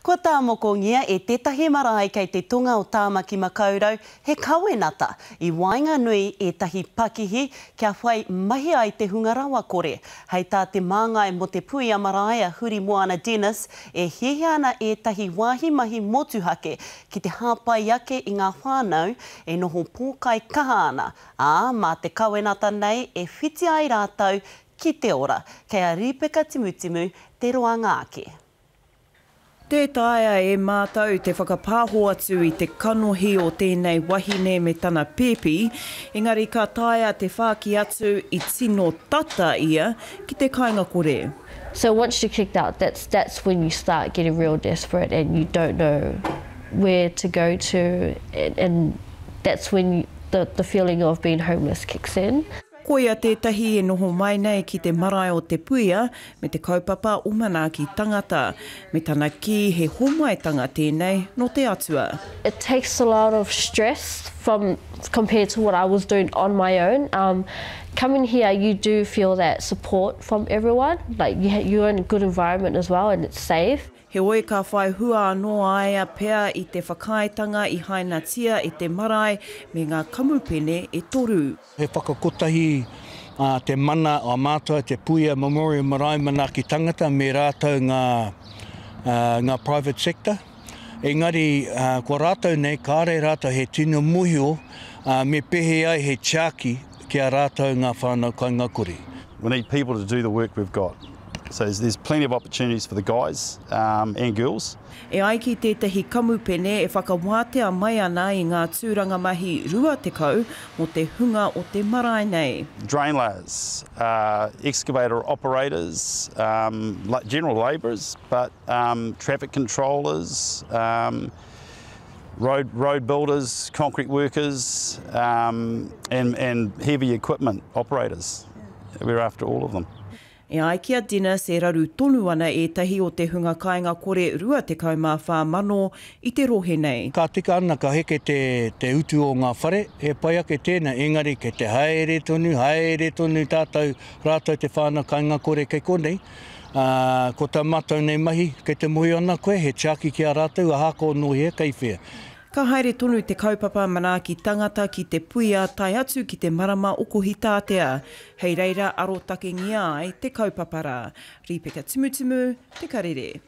Kua tā moko ngia e tētahi marae kei te tunga o Tāmaki Makaurau he kawenata I wainga nui e tahi pakihi kia whai mahi ai te hunga rawa kore. Hei tā te māngai mo te pui a marae a Huri Moana Dennis e hehe ana e tahi wāhi mahi motuhake ki te hāpai ake I ngā whānau e noho pōkai kaha ana. Mā te kawenata nei e whiti ai rātau ki te ora. Kei a Ripeka Timutimu te roanga ake. Te taia e mātau te whakapāho atu I te kanohi o tēnei wahine me tana pēpi, engari ka taia te whāki atu I tino tata ia ki te kāinga kore. So once you're kicked out, that's when you start getting real desperate and you don't know where to go to, and that's when the feeling of being homeless kicks in. Koia tētahi e noho mai nei ki te marae o te puia me te kaupapa umana ki tangata, me tana ki he homaitanga tēnei no te atua. It takes a lot of stress compared to what I was doing on my own. Coming here, you do feel that support from everyone. Like you're in a good environment as well and it's safe. He oi ka whai hua anoa aia pea I te whakaitanga I hainatia I te marae me ngā kamupene e toru. He whakakotahi te mana o mātua te Puia Memorial Marae Manaki tangata me rātou ngā private sector. Engari, ko rātou nei, kāre rātou he tino muhio me pehe ai he chāki kia rātou ngā whānau kainga kore. We need people to do the work we've got. So there's plenty of opportunities for the guys and girls. E ai ki tētahi kamupene e whakawātea mai ana I ngā tūranga mahi rua tekau mo te hunga o te marae nei. Drain layers, excavator operators, general labourers, but traffic controllers, road builders, concrete workers, and heavy equipment operators. We're after all of them. E ai kia Dennis e raru tonu ana e tahi o te hunga kāinga kore rua te kaumawha mano I te rohe nei. Ka tika ana ka heke te utu o ngā whare, e pai ake tēnā engari ke te haere tonu tātou rātou te whānau kainga kore kei konei. Ko tā mātou nei mahi, kei te mohi ana koe, he chāki ki a rātou, a hako no hea kei whea. Ka haere tonu te kaupapa mana ki tangata ki te puia tai atu ki te marama okohi tātea. Hei reira aro take ngia ai te kaupapara. Ripeka Timutimu, te karere.